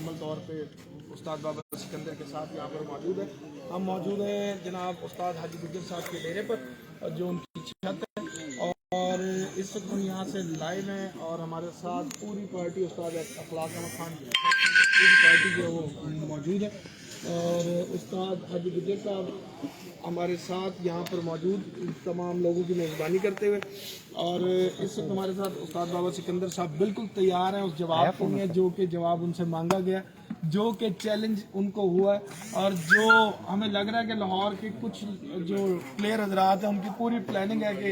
मुकम्मल तौर पे उस्ताद बाबर सिकंदर के साथ यहाँ पर मौजूद है। हम मौजूद हैं जनाब उस्ताद हाजी गुज्जर साहब के डेरे पर जो उनकी छत है, और इस वक्त हम यहाँ से लाइव हैं और हमारे साथ पूरी पार्टी उस्ताद अखलाक अहमद खान पूरी पार्टी जो वो मौजूद है, और उस्ताद हाजी गुज्जर साहब हमारे साथ यहाँ पर मौजूद तमाम लोगों की मेज़बानी करते हुए, और इस वक्त हमारे साथ उस्ताद बाबर सिकंदर साहब बिल्कुल तैयार हैं उस जवाब के लिए जो कि जवाब उनसे मांगा गया, जो कि चैलेंज उनको हुआ है, और जो हमें लग रहा है कि लाहौर के कुछ जो प्लेयर हजरात हैं उनकी पूरी प्लानिंग है कि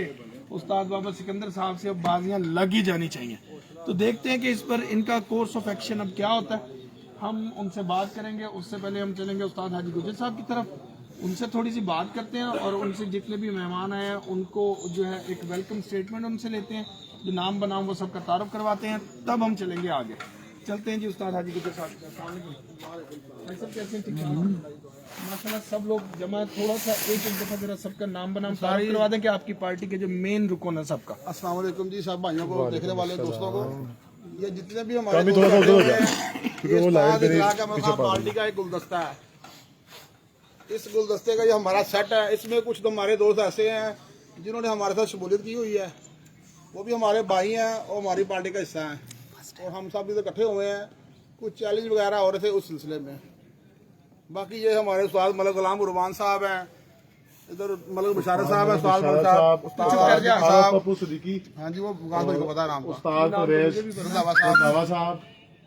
उस्ताद बाबर सिकंदर साहब से अब बाजियाँ लग ही जानी चाहिए। तो देखते हैं कि इस पर इनका कोर्स ऑफ एक्शन अब क्या होता है। हम उनसे बात करेंगे, उससे पहले हम चलेंगे उस्ताद हाजी गुज्जर साहब की तरफ, उनसे थोड़ी सी बात करते हैं और उनसे जितने भी मेहमान आए हैं उनको जो है एक वेलकम स्टेटमेंट उनसे लेते हैं, जो नाम बनाम वो सबका तारुफ करवाते हैं, तब हम चलेंगे आगे। चलते हैं जी उस्ताद हाजी गुज्जर साहब। कैसे हैं? ठीक है माशाल्लाह, सब लोग जमा, थोड़ा सा एक दफ़ा जरा सबका नाम बनाम तारुफ करवा दें कि आपकी पार्टी के जो मेन रुकन है सबका। अस्सलाम वालेकुम जी, सब भाइयों को, देखने वाले दोस्तों को, ये जितने भी हमारे पार्टी का एक गुलदस्ता है, इस गुलदस्ते का ये हमारा सेट है। इसमें कुछ तो हमारे दोस्त ऐसे हैं जिन्होंने हमारे साथ शमूलियत की हुई है, वो भी हमारे भाई हैं और हमारी पार्टी का हिस्सा हैं, और हम सब इधर इकट्ठे हुए हैं। कुछ चैलेंज वगैरह हो रहे थे उस सिलसिले में। बाकी ये हमारे उस्ताद मलिक गुलाम उर्रमान साहब हैं, इधर मलिक बशारत साहब है, उस्ताद मलिक साहब, उस्ताद पप्पू सिद्दीकी, हाँ जी वो गांव भाई को पता है नाम, उस्ताद परेश रंधावा साहब,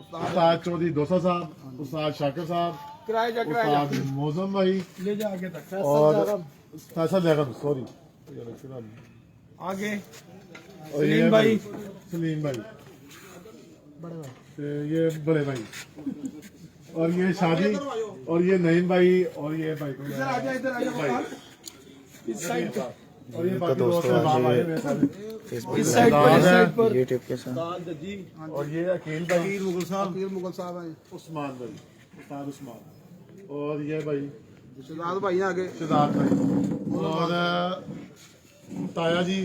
उस्ताद चौधरी दोसा साहब, उस्ताद शाकिर साहब, उस्ताद मौजम भाई ले जा आगे तक, और फैसल जगह, सॉरी आगे सलीम भाई, सलीम भाई, ये बड़े भाई, और ये शादी, और ये नईम भाई, और ये भाई इस साइड और ये बाकी दोस्त इस साइड पर यूट्यूब के साथ, और ये अकील भाई, मुगल साहब हैं, उस्मान भाई, उस्ताद उस्मान, और ये भाई शिदात भाई हैं आगे, शिदात भाई, और ताया जी,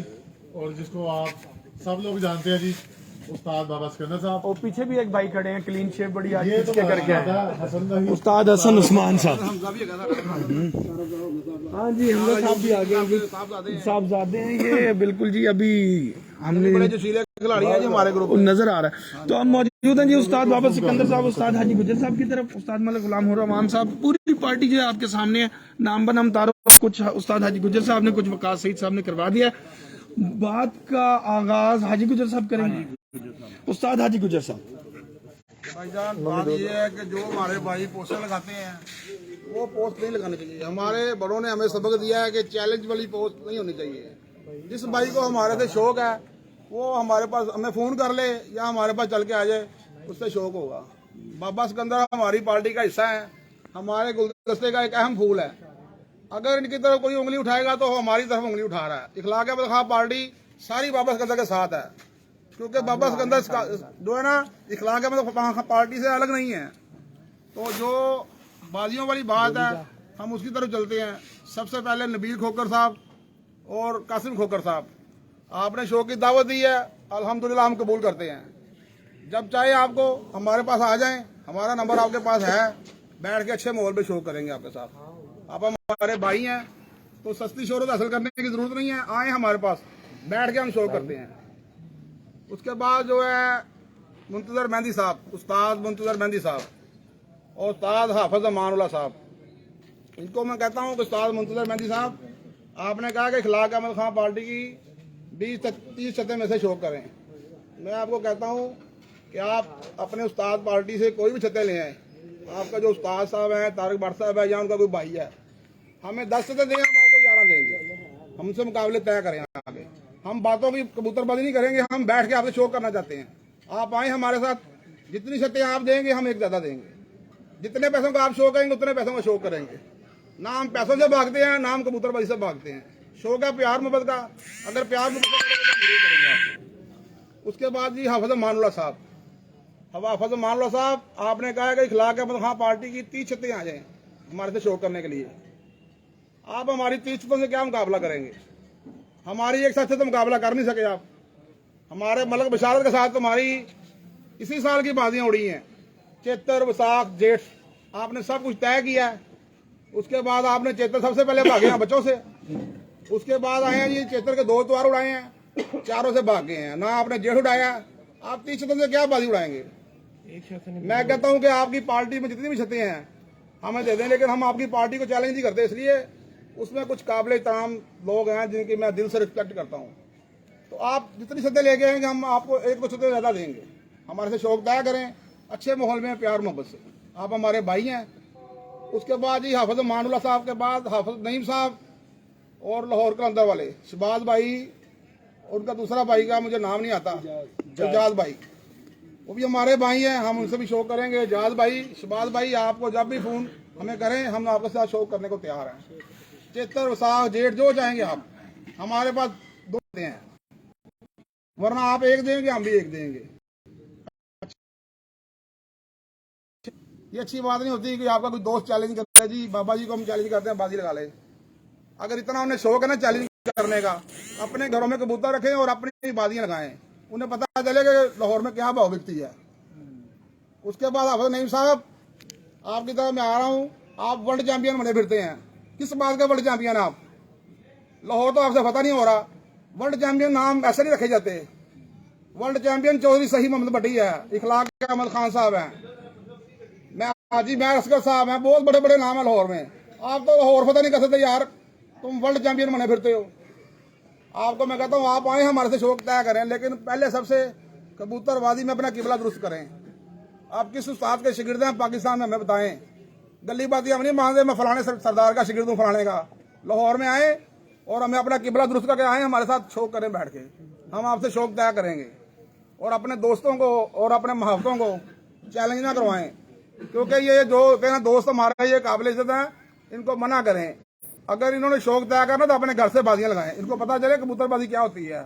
और जिसको आप सब लोग जानते हैं जी, उस्ताद बाबा सिकंदर साहब, और पीछे भी एक भाई खड़े हैं क्लीन शेव बड़ी आज ये तो के करके आए, हसन भाई, उस्ताद हसन उस्मान साहब। हाँ जी, हमजा साहब भी आ गए, साहबजादे हैं ये, बिल्कुल जी। अभी हमने बड़े जोशीले खिलाड़ी हैं जी हमारे ग्रुप में, नजर आ रहा है। तो हम मौजूद हैं जी उस्ताद बाबर सिकंदर साहब, उस्ताद हाजी गुज्जर साहब की तरफ, उस्ताद मलिक गुलाम उर्रमान साहब, पूरी पार्टी जो है आपके सामने है। नाम बनाम तारुफ कुछ उस्ताद हाजी गुज्जर साहब ने, कुछ वकास सईद साहब ने करवा दिया। बात का आगाज हाजी गुज्जर साहब करेंगे। उस्ताद हाजी गुज्जर साहब। भाईजान, बात ये है कि जो हमारे भाई पोस्टर लगाते हैं वो पोस्ट नहीं लगानी चाहिए। हमारे बड़ों ने हमें सबक दिया है कि चैलेंज वाली पोस्ट नहीं होनी चाहिए। जिस भाई को हमारे से शौक है वो हमारे पास हमें फ़ोन कर ले या हमारे पास चल के आ जाए, उससे शौक होगा। बाबा सिकंदर हमारी पार्टी का हिस्सा है, हमारे गुलदस्ते का एक अहम फूल है। अगर इनकी तरफ कोई उंगली उठाएगा तो हमारी तरफ उंगली उठा रहा है। इखलाक अहमद खान पार्टी सारी बाबा सिकंदर के साथ है, क्योंकि बाबा सिकंदर जो है ना, इखलाक अहमद खान पार्टी से अलग नहीं है। तो जो बाजियों वाली बात है हम उसकी तरफ चलते हैं। सबसे पहले नबील खोकर साहब और कासिम खोकर साहब, आपने शो की दावत दी है, अल्हम्दुलिल्लाह हम कबूल करते हैं। जब चाहे आपको हमारे पास आ जाएं, हमारा नंबर आपके पास है, बैठ के अच्छे माहौल पे शो करेंगे आपके साथ। आप हमारे भाई हैं तो सस्ती शोहरत हासिल करने की जरूरत नहीं है, आए हमारे पास, बैठ के हम शो करते हैं। उसके बाद जो है मुंतजर मेहंदी साहब, उस्ताद मुंतजर मेहंदी साहब और उस्ताद हाफिज अमानुल्लाह साहब, इनको मैं कहता हूँ कि उस्ताद मुंतजर मेहंदी साहब, आपने कहा कि इखलाक अहमद खान पार्टी की 20-30 छतें में से शो करें। मैं आपको कहता हूँ कि आप अपने उस्ताद पार्टी से कोई भी छतें ले आए। आपका जो उस्ताद साहब हैं, तारिक भट्ट साहब है, या उनका कोई भाई है, हमें 10 छतें दें, हम आपको 11 देंगे। हमसे मुकाबले तय करें आगे। हम बातों की कबूतरबाजी नहीं करेंगे, हम बैठ के आपसे शो करना चाहते हैं। आप आए हमारे साथ, जितनी छतें आप देंगे हम एक ज़्यादा देंगे। जितने पैसों का आप शो करेंगे उतने पैसों का शो करेंगे। ना हम पैसों से भागते हैं, ना हम कबूतरबाजी से भागते हैं। शो का प्यार मोहब्बत का, अगर प्यार मोहब्बत करेंगे। उसके बाद जी हाफिज अमानुल्लाह साहब, हाफिज अमानुल्लाह साहब, आपने कहा कि इखलाक अहमद खान पार्टी की 30 छतें आ जाएं हमारे से शो करने के लिए। आप हमारी 30 छतों से क्या मुकाबला करेंगे? हमारी एक साथ से तो मुकाबला कर नहीं सके आप। हमारे मलिक बशारत के साथ तुम्हारी इसी साल की बाजियां उड़ी हैं। चैत्र वैसाख जेठ आपने सब कुछ तय किया है। उसके बाद आपने चैत्र सबसे पहले भागे हैं बच्चों से, उसके बाद आए हैं जी चैत्र के 2 त्योहार उड़ाए हैं, चारों से भाग गए हैं। ना आपने जेठ उड़ाया, आप 30 छतों से क्या बाजी उड़ाएंगे। मैं कहता हूं कि आपकी पार्टी में जितनी भी छतें हैं हमें दे दें, लेकिन हम आपकी पार्टी को चैलेंज नहीं करते, इसलिए उसमें कुछ काबिल तमाम लोग हैं जिनकी मैं दिल से रिस्पेक्ट करता हूं। तो आप जितनी छतें लेके आएंगे हम आपको 1-2 छतें ज़्यादा देंगे। हमारे से शौक तय करें, अच्छे माहौल में प्यार मोहब्बत से, आप हमारे भाई हैं। उसके बाद जी हाफिज मानुल्लाह साहब के बाद हाफिज नईम साहब और लाहौर के अंदर वाले शहबाज भाई, उनका दूसरा भाई का मुझे नाम नहीं आता, एजाज भाई, वो भी हमारे भाई हैं, हम उनसे भी शो करेंगे। एजाज भाई, शहबाज भाई, आपको जब भी फोन हमें करें हम आपके साथ शो करने को तैयार हैं। चैत्र वैसाख जेठ जो चाहेंगे आप, हमारे पास 2 हैं, वरना आप 1 देंगे हम भी 1 देंगे। ये अच्छी बात नहीं होती कि आपका कोई दोस्त चैलेंज करता है जी बाबा जी को हम चैलेंज करते हैं बाजी लगा ले। अगर इतना उन्हें शौक है ना चैलेंज करने का, अपने घरों में कबूतर रखें और अपनी बाजियां लगाएं, उन्हें पता चले कि लाहौर में क्या भाव बिकती है। उसके बाद हाफिज नईम साहब आपकी तरफ मैं आ रहा हूँ, आप वर्ल्ड चैंपियन बने फिरते हैं, किस बात का वर्ल्ड चैंपियन आप? लाहौर तो आपसे पता नहीं हो रहा। वर्ल्ड चैंपियन नाम ऐसे नहीं रखे जाते। वर्ल्ड चैंपियन चौधरी सही मोहम्मद भट्टी है, इखलाक अहमद खान साहब हैं, मैं हाजी मैं असगर साहब हैं, बहुत बड़े बड़े नाम है लाहौर में। आप तो लाहौर पता नहीं कर सकते यार, तुम वर्ल्ड चैंपियन बने फिरते हो। आपको मैं कहता हूँ आप आए हमारे से शौक तय करें, लेकिन पहले सबसे कबूतरबाजी में अपना किबला दुरुस्त करें। आप किस उस्ताद के शिगिर्द हैं पाकिस्तान में हमें बताएं। गली बाती हम नहीं मानते मैं फलाने सरदार का शिगिर्द हूँ फलाने का। लाहौर में आए और हमें अपना किबला दुरुस्त करके आए, हमारे साथ शौक करें बैठ के, हम आपसे शौक तय करेंगे। और अपने दोस्तों को और अपने महबतों को चैलेंज ना करवाएं, क्योंकि ये जो कहना दोस्त हमारा ये काबिल इज्जत है, इनको मना करें। अगर इन्होंने शौक तय करना तो अपने घर से बाजियां लगाएं, इनको पता चले कबूतरबाजी क्या होती है।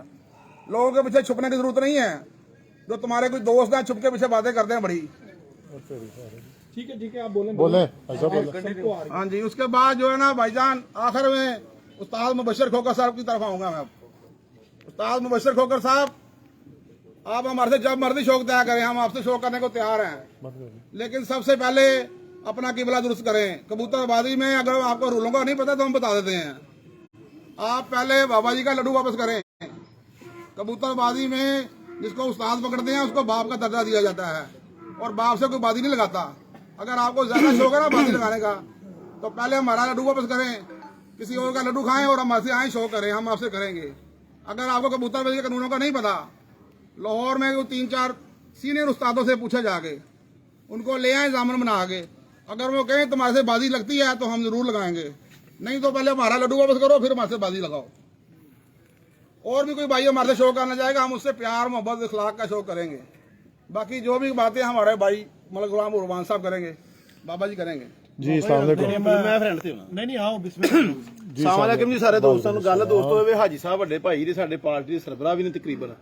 लोगों के पीछे छुपने की जरूरत नहीं है। जो तुम्हारे कोई दोस्त हैं छुप के पीछे बातें करते हैं बड़ी। ठीक है आप बोले हाँ जी। उसके बाद जो है ना भाईजान, आखिर में उस्ताद मुबशर खोकर साहब की तरफ आऊंगा मैं। उस्ताद मुबशर खोकर साहब, आप हमारे से जब मर्जी शौक तय करें, हम आपसे शौक करने को तैयार हैं, लेकिन सबसे पहले अपना किबला दुरुस्त करें। कबूतरबाजी में अगर आपको रूलों का नहीं पता तो हम बता देते हैं। आप पहले बाबा जी का लड्डू वापस करें। कबूतरबाजी में जिसको उस्ताद पकड़ते हैं उसको बाप का दर्जा दिया जाता है, और बाप से कोई बाजी नहीं लगाता। अगर आपको ज्यादा शौक है ना बाजी लगाने का, तो पहले हमारा लड्डू वापस करें, किसी और का लड्डू खाएं और हमसे आए शौक करें, हम आपसे करेंगे। अगर आपको कबूतरबाजी के कानूनों का नहीं पता, लाहौर में 3-4 सीनियर उस्तादों से पूछे जाके, उनको ले आए जामन बना के। अगर वो कहें तुम्हारे से बाजी लगती है तो हम जरूर लगाएंगे, नहीं तो पहले हमारा लड्डू वापस करो फिर हमारे से बाजी लगाओ। और भी कोई भाई हमारे से शो करना चाहेगा, हम उससे प्यार मोहब्बत इखलाक का शो करेंगे। बाकी जो भी बातें हमारे भाई मलक गुलाम उर्मान साहब करेंगे, बाबा जी करेंगे ਜੀ ਸਲਾਮ ਅਲੈਕੁਮ। ਮੈਂ ਫਰੈਂਡ ਤੇ ਹੋਣਾ। नहीं आओ बिस्मिल्लाह। ਸਲਾਮ ਅਲੈਕੁਮ ਜੀ ਸਾਰੇ ਦੋਸਤਾਂ ਨੂੰ। ਗੱਲ ਦੋਸਤੋ ਇਹ ਹਾਜੀ ਸਾਹਿਬ ਵੱਡੇ ਭਾਈ ਦੇ ਸਾਡੇ ਪਾਰਟੀ ਦੇ ਸਰਬਰਾਹ ਵੀ ਨੇ ਤਕਰੀਬਨ,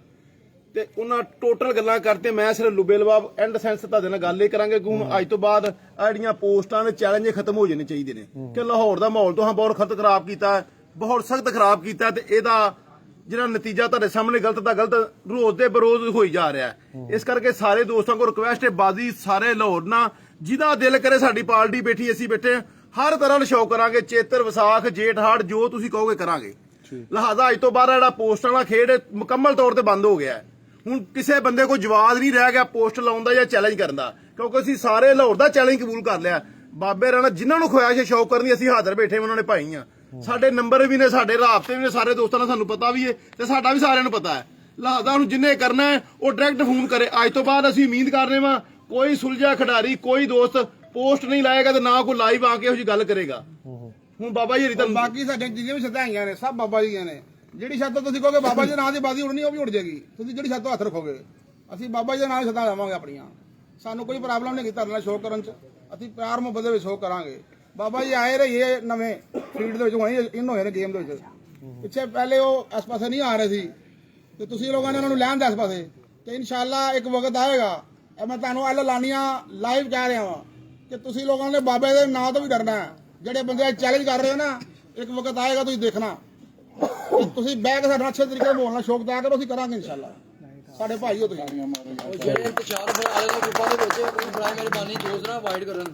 ਤੇ ਉਹਨਾਂ ਟੋਟਲ ਗੱਲਾਂ ਕਰਤੇ। ਮੈਂ ਸਿਰਫ ਲੁਬੇ ਲਵਾਬ ਐਂਡ ਸੈਂਸ ਤੁਹਾਡੇ ਨਾਲ ਗੱਲ ਇਹ ਕਰਾਂਗੇ ਕਿ ਹੁਣ ਅੱਜ ਤੋਂ ਬਾਅਦ ਆਹ ਜਿਹੜੀਆਂ ਪੋਸਟਾਂ ਦੇ ਚੈਲੰਜ ਖਤਮ ਹੋ ਜਾਣੇ ਚਾਹੀਦੇ ਨੇ, ਕਿ ਲਾਹੌਰ ਦਾ ਮਾਹੌਲ ਤੋਂ ਬਹੁਤ ਖਤ ਖਰਾਬ ਕੀਤਾ, ਬਹੁਤ ਸਖਤ ਖਰਾਬ ਕੀਤਾ, ਤੇ ਇਹਦਾ ਜਿਹੜਾ ਨਤੀਜਾ ਤੁਹਾਡੇ ਸਾਹਮਣੇ ਗਲਤ ਦਾ ਗਲਤ ਰੋਜ਼ ਦੇ ਬਰੋਜ਼ ਹੋਈ ਜਾ ਰਿਹਾ ਹੈ। ਇਸ ਕਰਕੇ ਸਾਰੇ ਦੋਸਤਾਂ ਕੋਲ ਰਿਕੁਐਸਟ ਹੈ, ਬਾਜ਼ੀ ਸਾਰੇ ਲਾਹੌਰ ਨਾ ਜਿਹਦਾ ਦਿਲ ਕਰੇ, ਸਾਡੀ ਪਾਰਟੀ ਬੈਠੀ ਅਸੀਂ ਬੈਠੇ, ਹਰ ਤਰ੍ਹਾਂ ਦਾ ਸ਼ੌਕ ਕਰਾਂਗੇ। ਚੇਤਰ ਵਿਸਾਖ ਜੇਠ ਹਾੜ ਜੋ ਤੁਸੀਂ ਕਹੋਗੇ ਕਰਾਂਗੇ। ਲਿਹਾਜ਼ਾ ਅੱਜ ਤੋਂ ਬਾਅਦ ਜਿਹੜਾ ਪੋਸਟਾਂ ਵਾਲਾ ਖੇਡ ਮੁਕੰਮਲ ਤੌਰ ਤੇ ਬੰਦ ਹੋ ਗਿਆ ਹੈ। ਹੁਣ ਕਿਸੇ ਬੰਦੇ ਕੋਲ ਜਵਾਬ ਨਹੀਂ ਰਹਿ ਗਿਆ ਪੋਸਟ ਲਾਉਣ ਦਾ ਜਾਂ ਚੈਲੰਜ ਕਰਨ ਦਾ, ਕਿਉਂਕਿ ਅਸੀਂ ਸਾਰੇ ਲਾਹੌਰ ਦਾ ਚੈਲੰਜ ਕਬੂਲ ਕਰ ਲਿਆ। ਬਾਬੇ ਰਾਣਾ ਜਿਨ੍ਹਾਂ ਨੂੰ ਖੁਆਇਸ਼ ਹੈ ਸ਼ੌਕ ਕਰਨੀ, ਅਸੀਂ ਹਾਜ਼ਰ ਬੈਠੇ ਉਹਨਾਂ ਨੇ ਭਾਈ ਆ। ਸਾਡੇ ਨੰਬਰ ਵੀ ਨੇ, ਸਾਡੇ ਰਾਬਤੇ ਵੀ ਨੇ, ਸਾਰੇ ਦੋਸਤਾਂ ਦਾ ਸਾਨੂੰ ਪਤਾ ਵੀ ਹੈ ਤੇ ਸਾਡਾ ਵੀ ਸਾਰਿਆਂ ਨੂੰ ਪਤਾ ਹੈ। ਲਿਹਾਜ਼ਾ ਹੁਣ ਜਿੰਨੇ ਕਰਨਾ ਹੈ ਉਹ ਡਾਇਰੈਕਟ ਫੋਨ ਕਰੇ। ਅੱਜ ਤੋਂ ਬਾਅਦ ਅਸੀਂ ਉਮੀਦ ਕਰ ਰਹੇ ਹਾਂ ਕੋਈ ਸੁਲਝਾ ਖਿਡਾਰੀ, ਕੋਈ ਦੋਸਤ ਪੋਸਟ ਨਹੀਂ ਲਾਏਗਾ ਤੇ ਨਾ ਕੋਈ ਲਾਈਵ ਆ ਕੇ ਇਹੋ ਜਿਹੀ ਗੱਲ ਕਰੇਗਾ। ਹੁਣ ਬਾਬਾ ਜੀ ਤੁਹਾਨੂੰ ਬਾਕੀ ਸਾਡੇ ਜਿੰਨੀਆਂ ਵੀ ਛੱਤਾਂ ਆਈਆਂ ਨੇ ਸਭ ਬਾਬਾ ਦੀਆਂ ਨੇ। ਜਿਹੜੀ ਛੱਤ ਤੁਸੀਂ ਕਹੋਗੇ ਬਾਬਾ ਜੀ ਦੇ ਨਾਂ ਦੀ ਬਾਜ਼ੀ ਉੜਨੀ ਉਹ ਵੀ ਉੜ ਜਾਏਗੀ। ਤੁਸੀਂ ਜਿਹੜੀ ਛੱਤ ਤੋਂ ਹੱਥ ਰੱਖੋਗੇ, ਅਸੀਂ ਬਾਬਾ ਜੀ ਦੇ ਨਾਂ ਦੀ ਛੱਤਾਂ ਲਾਵਾਂਗੇ ਆਪਣੀਆਂ। ਸਾਨੂੰ ਕੋਈ ਪ੍ਰੋਬਲਮ ਨਹੀਂ ਧਰਨਾ ਸ਼ੋਅ ਕਰਨ ਚ, ਅਸੀਂ ਪਿਆਰ ਮੁਹੱਬਤ ਦੇ ਵਿੱਚ ਸ਼ੋਅ ਕਰਾਂਗੇ। ਬਾਬਾ ਜੀ ਆਏ ਰਹੀਏ ਨਵੇਂ ਫੀਲਡ ਦੇ ਵਿੱਚ, ਹੋਏ ਇਨ ਹੋਏ ਨੇ ਗੇਮ ਦੇ ਵਿੱਚ। ਪਿੱਛੇ ਪਹਿਲੇ ਉਹ ਇਸ ਪਾਸੇ ਨਹੀਂ ਆ ਰਹੇ ਸੀ, ਤੇ ਤੁਸੀਂ ਲੋਕਾਂ ਨੇ ਉਹਨਾਂ ਨੂੰ ਲੈਣ ਦਾ ਇਸ ਪਾਸੇ, ਤੇ ਇਨਸ਼ਾਅੱਲਾ ਇੱਕ ਵਕਤ ਆਏਗਾ, ਮੈਂ ਤੁਹਾਨੂੰ ਐਲਾਨੀਆਂ ਲਾਈਵ ਕਹਿ ਰਿਹਾ ਵਾਂ ਕਿ ਤੁਸੀਂ ਲੋਕਾਂ ਨੇ ਬਾਬੇ ਦੇ ਨਾਂ ਤੋਂ ਵੀ ਡਰਨਾ ਹੈ। ਜਿਹੜੇ ਬੰਦੇ ਚੈਲੰਜ ਕਰ ਰਹੇ ਹੋ ਨਾ, ਇੱਕ ਵਕਤ ਆਏਗਾ ਤੁਸੀਂ ਦੇਖਣਾ, ਤੁਸੀਂ ਬਹਿ ਕੇ ਸਾਡਾ ਅੱਛੇ ਤਰੀਕੇ ਨਾਲ ਬੋਲਣਾ ਸ਼ੌਕ ਦਿਆ ਕਰੋ, ਅਸੀਂ ਕਰਾਂਗੇ ਇਨਸ਼ਾਅੱਲਾ। ਸਾਡੇ ਭਾਈ ਹੁੰਦੇ ਆ। ਜਿਹੜੇ ਇੰਤਜ਼ਾਰ ਫਿਰ ਅਲੱਗ ਗਰੁੱਪਾਂ ਦੇ ਵਿੱਚ ਕੋਈ ਬੜਾ ਮਿਹਰਬਾਨੀ ਦੋਸਤ ਨਾ ਅਵਾਇਡ ਕਰਨ।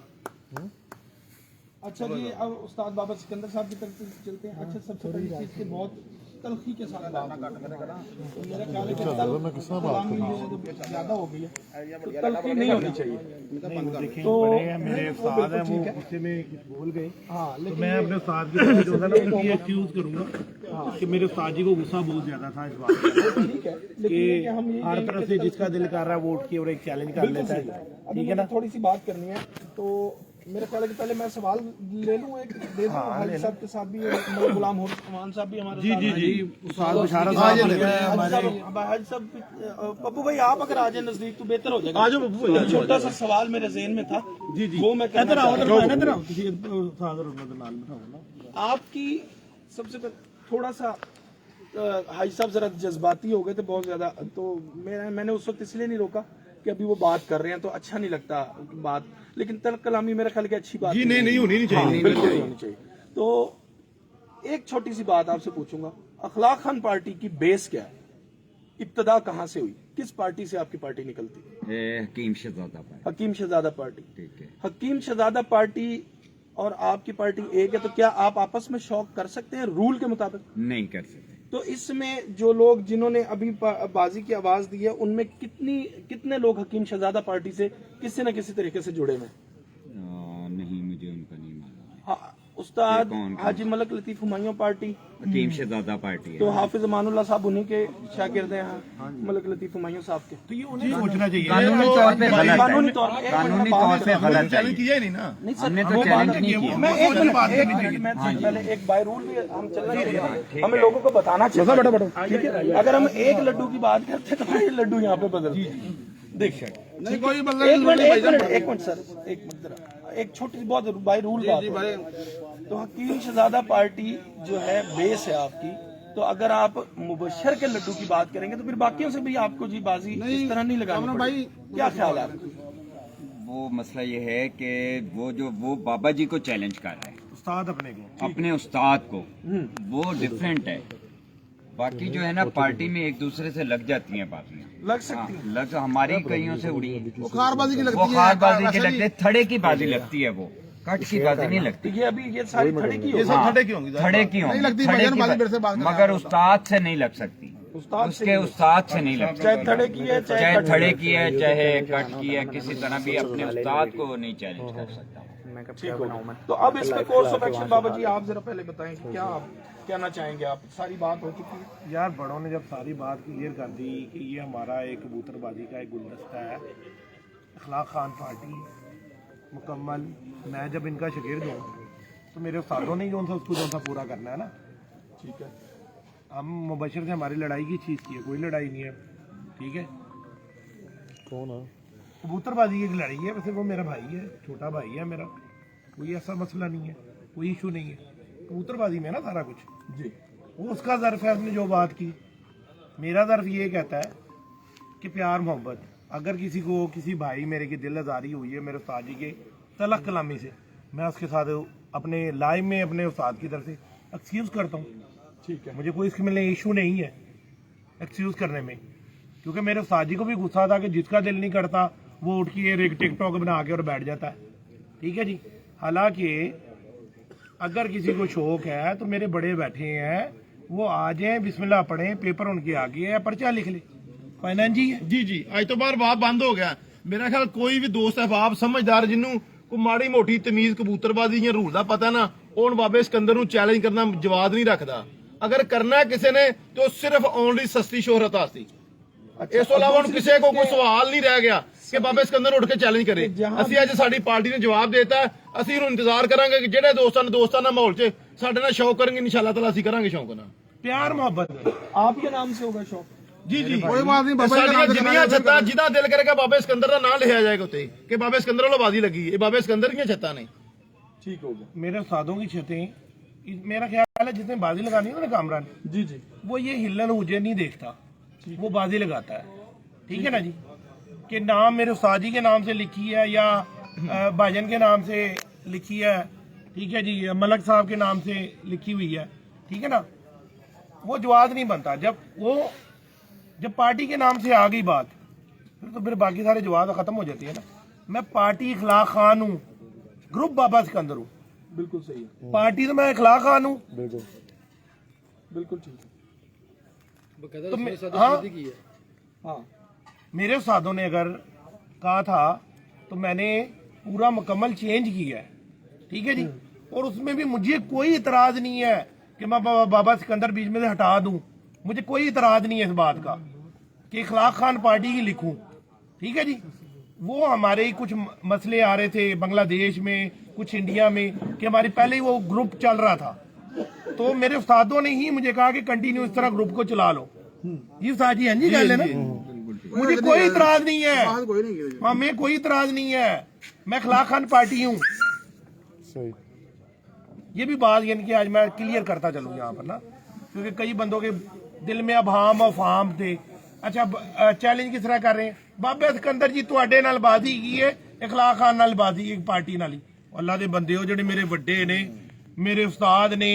अच्छा जी, अब उस्ताद बाबा सिकंदर साहब की तरफ से चलते हैं। अच्छा, सबसे पहली चीज़ की बहुत तलखी के साथ बात तो मेरा ख्याल है कि कलामी ज़्यादा हो गई है, तो तलखी नहीं होनी चाहिए। तो मेरे उस्ताद हैं, वो गुस्से में कुछ बोल गए। हाँ, तो लेकिन मैं अपने उस्ताद की जो है ना उनकी एक्सक्यूज करूंगा कि मेरे उस्ताद जी को गुस्सा बहुत ज्यादा था इस बात पर ठीक है, कि लेकिन हम ये हर तरफ से जिसका दिल कर रहा है वोट की और एक चैलेंज कर लेता है। अभी मुझे थोड़ी सी बात करनी है, तो मेरा ख्याल है कि पहले मैं सवाल ले लूँ, एक दे दूँ हाजी साहब के साथ भी, मतलब गुलाम हुसैन साहब भी हमारे साथ हैं। उस्ताद बशारत साहब हाजी साहब, पप्पू भाई आप अगर आ जाए नजदीक तो बेहतर हो जाएगा। आज पप्पू भाई, छोटा सा सवाल मेरे ज़हन में था, वो मैं कहना चाहता हूं। आपकी सबसे पहले थोड़ा सा हाजी साहब जरा जज्बाती हो गए थे बहुत ज्यादा, तो मैंने उस वक्त इसलिए नहीं रोका कि अभी वो बात कर रहे हैं तो अच्छा नहीं लगता बात, लेकिन तर्क कलामी मेरा ख्याल की अच्छी बात जी नहीं होनी नहीं चाहिए, बिल्कुल नहीं होनी चाहिए। तो एक छोटी सी बात आपसे पूछूंगा, अखलाक खान पार्टी की बेस क्या है, इब्तदा कहाँ से हुई, किस पार्टी से आपकी पार्टी निकलती? हकीम शहजादा पार्टी। हकीम शहजादा पार्टी। ठीक है। हकीम शहजादा पार्टी और आपकी पार्टी एक है, तो क्या आप आपस में शौक कर सकते हैं रूल के मुताबिक? नहीं कर सकते। तो इसमें जो लोग जिन्होंने अभी बाजी की आवाज दी है, उनमें कितने लोग हकीम शहजादा पार्टी से किसी न किसी तरीके से जुड़े हुए हैं? नहीं, मुझे उनका नहीं मालूम। हाँ, उस्ताद कौन? हाजी मलक लतीफ हुमायूं पार्टी, हकीम शहजादा पार्टी है। तो हाफिज अमानुल्लाह साहब उन्हीं के शागिर्द हैं, मलक लतीफ हुमायूं साहब के। तो ये उन्हें सोचना चाहिए। कानूनी तौर पे गलत है, कानूनी तौर पे कानूनी तौर पे गलत है। किया ही नहीं ना, नहीं सर, हमने तो वो चैलेंज बात नहीं किया। मैं एक मिनट मैं पहले एक बाय रूल भी हम चलना चाहिए, हमें लोगों को बताना चाहिए, ठीक है? अगर हम एक लड्डू की बात करते हैं तो ये लड्डू यहाँ पे बदल देखिए, नहीं कोई एक बदला मिनट सर, एक मिनट, एक छोटी सी बहुत बाय रूल बात है। तो हकीम शहजादा पार्टी जो है बेस है आपकी, तो अगर आप मुबशर के लड्डू की बात करेंगे तो फिर बाकियों से भी आपको जी बाजी इस तरह नहीं लगानी भाई, क्या ख्याल है आपका? वो मसला ये है कि वो बाबा जी को चैलेंज कर रहे हैं, उस्ताद अपने उस्ताद को, वो डिफरेंट है। बाकी जो है ना पार्टी में एक दूसरे से लग जाती हैं बातियां, लग सकती है, लग हमारी कईयों से उड़ी है। बुखारबाजी की लगती है, बुखारबाजी की लगती है, थड़े की बाजी लगती है, वो कट की बाजी नहीं लगती। ये अभी ये सारी थड़ी की होगी। हाँ, खड़े की होंगी, थड़े की नहीं होंगी, लगती, थड़े भजन की बाजी बाजी, मेरे से बात कर रहा मगर है। उस्ताद से नहीं लग सकती, उस्ताद उसके उस्ताद से नहीं लग चाहे सकती। थड़े की है चाहे कट थड़े की है चाहे कट की है, किसी तरह भी अपने उस्ताद को नहीं चैलेंज कर सकता। ठीक हो। तो अब इस पे कोर्स ऑफ एक्शन बाबा जी आप जरा पहले बताएं, क्या आप कहना चाहेंगे? आप सारी बात हो चुकी है यार, बड़ों ने जब सारी बात क्लियर कर दी कि ये हमारा एक कबूतरबाजी का एक गुलदस्ता है, अखलाक खान पार्टी मुकम्मल, मैं जब इनका शागिर्द हूँ तो मेरे उस्तादों ने जो उसको जो पूरा करना है ना, ठीक है। हम मुबशर से हमारी लड़ाई की चीज़ की है, कोई लड़ाई नहीं है, ठीक है? कौन है? कबूतरबाजी की लड़ाई है, वैसे वो मेरा भाई है, छोटा भाई है मेरा, कोई ऐसा मसला नहीं है, कोई इशू नहीं है। कबूतरबाजी में ना सारा कुछ जी, वो उसका ज़र्फ है, उसने जो बात की। मेरा ज़र्फ ये कहता है कि प्यार मोहब्बत, अगर किसी को किसी भाई मेरे की दिल आज़ारी हुई है मेरे उस्ताद जी के तलक कलामी से, मैं उसके साथ अपने लाइव में अपने उस्ताद की तरफ से एक्सक्यूज़ करता हूँ, ठीक है। मुझे कोई इसके में इशू नहीं है एक्सक्यूज़ करने में, क्योंकि मेरे उस्ताद जी को भी गुस्सा था कि जिसका दिल नहीं करता वो उठ के एक टिकटॉक बना के और बैठ जाता है, ठीक है जी। हालांकि अगर किसी को शौक है तो मेरे बड़े बैठे हैं, वो आ जाए, बिस्मिल्लाह पढ़ें, पेपर उनके आगे है, पर्चा लिख ले, फाइनेंस जी है। जी आज तो बार बाप बंद हो गया। मेरा ख्याल कोई भी दोस्त है बाप समझदार जिन्हों को माड़ी मोटी तमीज कबूतरबाजी या रूल का पता ना, उन बाबे सिकंदर नूं चैलेंज करना जवाब नहीं रखता। अगर करना किसी ने तो सिर्फ ओनली सस्ती शोहरत आती, इस तो इलावा किसी को कोई सवाल नहीं रह गया कि बाबे सिकंदर उठ के चैलेंज करे। ਅਸੀਂ ਅੱਜ ਸਾਡੀ ਪਾਰਟੀ ਨੇ ਜਵਾਬ ਦੇਤਾ, ਅਸੀਂ ਇਹਨੂੰ ਇੰਤਜ਼ਾਰ ਕਰਾਂਗੇ ਕਿ ਜਿਹੜੇ ਦੋਸਤਾਂ ਨਾਲ ਮਾਹੌਲ 'ਚ ਸਾਡੇ ਨਾਲ ਸ਼ੌਕ ਕਰਨਗੇ, ਇਨਸ਼ਾਅੱਲਾ ਤਾਲਾ ਅਸੀਂ ਕਰਾਂਗੇ ਸ਼ੌਕ ਨਾਲ। प्यार मोहब्बत आपके नाम से होगा शौक? जी कोई बात नहीं, बाबा जी का ਸਾਡੀਆਂ नाम ਜਿੰਨੀਆਂ ਛੱਤਾਂ ਜਿਹਦਾ ਦਿਲ ਕਰੇਗਾ ਬਾਬੇ ਸਿਕੰਦਰ ਦਾ ਨਾਂ ਲਿਖਿਆ ਜਾਏਗਾ ਉੱਤੇ ਕਿ ਬਾਬੇ ਸਿਕੰਦਰ ਵੱਲੋਂ ਬਾਜ਼ੀ ਲੱਗੀ, ਇਹ ਬਾਬੇ ਸਿਕੰਦਰ ਦੀਆਂ ਛੱਤਾਂ ਨੇ। ठीक हो गया। मेरे उस्तादों की छतें, मेरा ख्याल है जितने बाजी लगानी है ना कामरान, जी जी, वो ये हिलन हुजे नहीं देखता, वो बाजी लगाता है, ठीक है ना जी। कि नाम मेरे उस्ताद जी के नाम से लिखी है या भाईजान के नाम से लिखी है, ठीक है जी, मलक साहब के नाम से लिखी हुई है, ठीक है ना, वो जवाब नहीं बनता। जब वो जब पार्टी के नाम से आ गई बात, फिर बाकी सारे जवाब खत्म हो जाती है ना। मैं पार्टी इखलाक खान हूँ, ग्रुप बाबा सिकंदर हूँ। बिल्कुल सही है, पार्टी तो मैं इखलाक खान हूँ। बिल्कुल ठीक है। तो हाँ, हाँ मेरे उस्तादों ने अगर कहा था तो मैंने पूरा मुकम्मल चेंज किया है, ठीक है जी। और उसमें भी मुझे कोई इतराज नहीं है कि मैं बाबा सिकंदर बीच में से हटा दूं। मुझे कोई इतराज नहीं है इस बात का कि इखलाक खान पार्टी की लिखूं, ठीक है जी। वो हमारे ही कुछ मसले आ रहे थे बांग्लादेश में, कुछ इंडिया में, कि हमारी पहले ही वो ग्रुप चल रहा था। तो मेरे उस्तादों ने ही मुझे कहा कि कंटिन्यू इस तरह ग्रुप को चला लो। जी उस्ताद जी, हाँ जी, कह लेना, मुझे कोई इतराज नहीं है, हमें कोई इतराज नहीं है। मैं इखलाक खान पार्टी हूँ। ये भी बात यानी कि आज मैं क्लियर करता चलूँ यहाँ पर ना, क्योंकि कई बंदों के दिल में अभाम अफाम थे। अच्छा, चैलेंज किस तरह कर रहे हैं? बाबा सिकंदर जी तुहाडे नाल बाजी की है, इखलाक खान नाल बाजी एक पार्टी नाल ही। अल्लाह दे बंदे हो जेडे मेरे वड्डे ने, मेरे उस्ताद ने,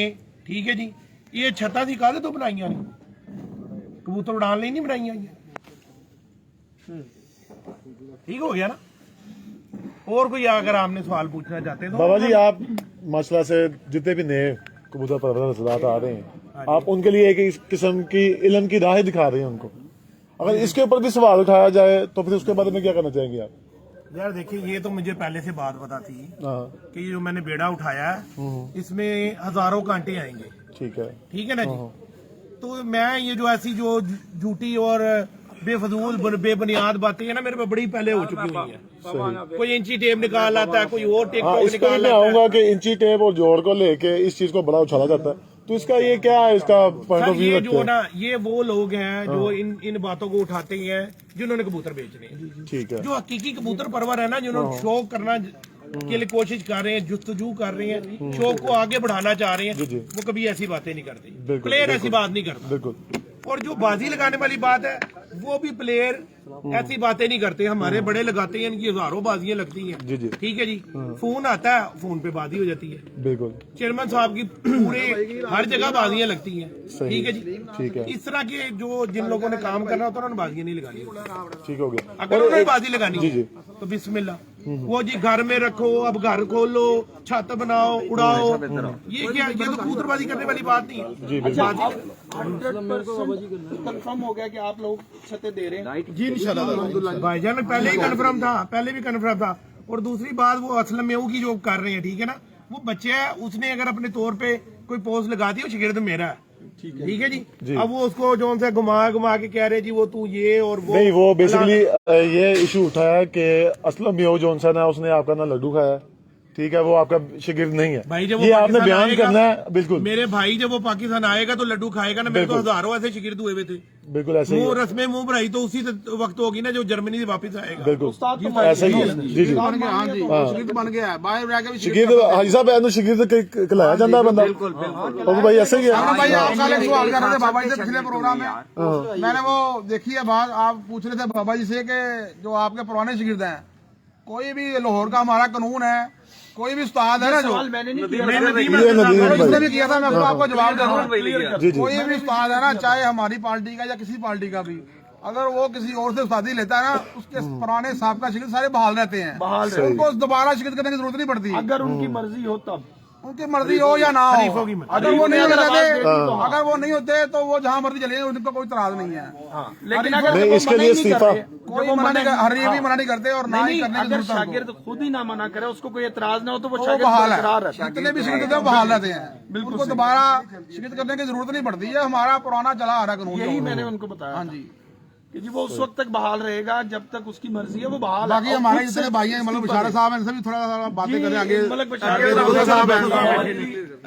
ठीक है जी। ये छत्ता सी काहदे तो बनाइयां ने? कबूतर उड़ान लई नहीं बनाइयां। ठीक हो गया ना। और कोई अगर आपने सवाल पूछना चाहते हैं तो बाबा जी, आप माशाल्लाह से जितने भी नए कबूतर परवरिश हज़रात आ रहे हैं, आप उनके लिए एक इस किस्म की इल्म की राह दिखा रहे हैं उनको। अगर इसके ऊपर भी सवाल उठाया जाए तो फिर उसके बारे में क्या करना चाहेंगे आप? यार देखिए, ये तो मुझे पहले से बात पता थी हाँ, कि जो मैंने बेड़ा उठाया है इसमें हजारों कांटे आएंगे, ठीक है। ठीक है ना जी। तो मैं ये जो ऐसी जो झूठी और बेफजूल बेबुनियाद बातें है ना, मेरे पे बड़ी पहले हो चुकी हुई है। कोई इंची टेप निकाल आता है, कोई और टिकटॉक इस पर निकाल मैं आता है। आऊंगा कि इंची टेप और जोड़ को लेके इस चीज को बड़ा उछाला जाता है, तो इसका ये क्या है, इसका पॉइंट ऑफ सर, व्यू ये रखते जो हैं? ना, ये वो लोग हैं जो इन बातों को उठाते हैं जिन्होंने कबूतर बेचने हैं। ठीक है। जो हकीकी कबूतर परवर है ना, जिन्होंने शौक करना के लिए कोशिश कर रहे हैं, जुस्तजू कर रहे हैं, शौक को आगे बढ़ाना चाह रहे हैं, वो कभी ऐसी बातें नहीं करते। बिल्कुल, प्लेयर ऐसी बात नहीं करता। बिल्कुल। और जो बाजी लगाने वाली बात है, वो भी प्लेयर ऐसी बातें नहीं करते। हमारे बड़े लगाते हैं, इनकी हजारों बाजियां लगती जी, हैं, जी। ठीक है जी। फोन आता है, फोन पे बाजी हो जाती है। बिल्कुल चेयरमैन साहब की पूरे हर जगह बाजियां लगती हैं, सही, ठीक है जी। ठीक है। इस तरह के जो जिन लोगों ने काम करना होता है उन्होंने बाजियां नहीं लगानी। ठीक हो गया। अगर उन्होंने बाजी लगानी जी, जी। तो बिस्मिल्लाह, वो जी घर में रखो, अब घर खोलो, छत बनाओ, उड़ाओ। ये क्या, ये तो कबूतरबाजी करने वाली बात नहीं है। जी, अच्छा, बिल्कुल। आप 100% कंफर्म हो गया कि आप लोग छतें दे रहे हैं? जी इंशाल्लाह भाईजान, पहले ही कन्फर्म था, पहले भी कन्फर्म था। और दूसरी बात, वो असलम में की जो कर रहे हैं, ठीक है ना, वो बच्चे है, उसने अगर अपने तौर पे कोई पोस्ट लगा दी, वो शिगिर्द मेरा है, ठीक है जी। अब वो उसको जो से घुमा के कह रहे जी वो तू ये और वो नहीं, वो बेसिकली ये इशू उठाया कि असलम में जॉनसन है, उसने आपका ना लड्डू खाया, ठीक है, वो आपका शिगिर्द नहीं है। भाई जब वो ये आपने पाकिस्तान बयान आएगा, करना है। बिल्कुल, मेरे भाई जब वो पाकिस्तान आएगा तो लड्डू खाएगा ना। मेरे तो हजारों ऐसे शिगिर्द हुए हुए थे। बिल्कुल ऐसे ही वो है। रस्में मुंह भराई तो उसी वक्त होगी ना जो जर्मनी से वापस आएगा। बिल्कुल उस्ताद तो ऐसा ही है। जी, जी। बन गया, हाँ जी, शिगिर्द बन गया है। बाहर रह के भी शिगिर्द हाजी साहब एनु शिगिर्द कलाया जाता है बंदा। और भाई ऐसे ही है। भाई आप कल एक सवाल कर रहे थे बाबा जी से पिछले प्रोग्राम में, मैंने वो देखी है बात, आप पूछ रहे थे बाबा जी से कि जो आपके पुराने शिगिर्द हैं, कोई भी लाहौर का हमारा कानून है, कोई भी उस्ताद है ना, जो मैंने नहीं किया, इसने भी किया था, मैं आपको जवाब दे दूं। जी, जी। कोई भी उस्ताद है ना, चाहे हमारी पार्टी का या किसी पार्टी का भी, अगर वो किसी और से उस्तादी लेता है ना, उसके पुराने साहब का शिगिर्द सारे बहाल रहते हैं, उनको दोबारा शिगिर्द करने की जरूरत नहीं पड़ती। अगर उनकी मर्जी हो तब, उनकी मर्जी हो या ना हो, अगर वो नहीं होते, अगर वो नहीं होते तो वो जहाँ मर्जी चले, उनका कोई इतराज नहीं है। लेकिन अगर नहीं, वो इसके मना लिए ही नहीं कर इस्तीफा। रहे, कोई मना नहीं कर, हर ये भी मना नहीं करते और ना ही करने की अगर जरूरत है शागिर्द खुद ही ना मना करे, उसको कोई एतराज ना हो, तो वो उनको। शागिर्द बहाल बरकरार है, रहता है। जितने भी शिगिर्द हैं वो बहाल रहते हैं, उनको दोबारा शिगिर्द करने की जरूरत नहीं पड़ती है। हमारा पुराना चला आ रहा कानून। यही मैंने उनको बताया। हाँ जी। कि जी वो उस वक्त तक बहाल रहेगा जब तक उसकी मर्जी है, वो बहाल है। बाकी और हमारे खुद से जितने भाई हैं, मतलब बिशारा साहब हैं, इनसे भी थोड़ा बातें करें आगे। मलक बशार आगे साहब हैं,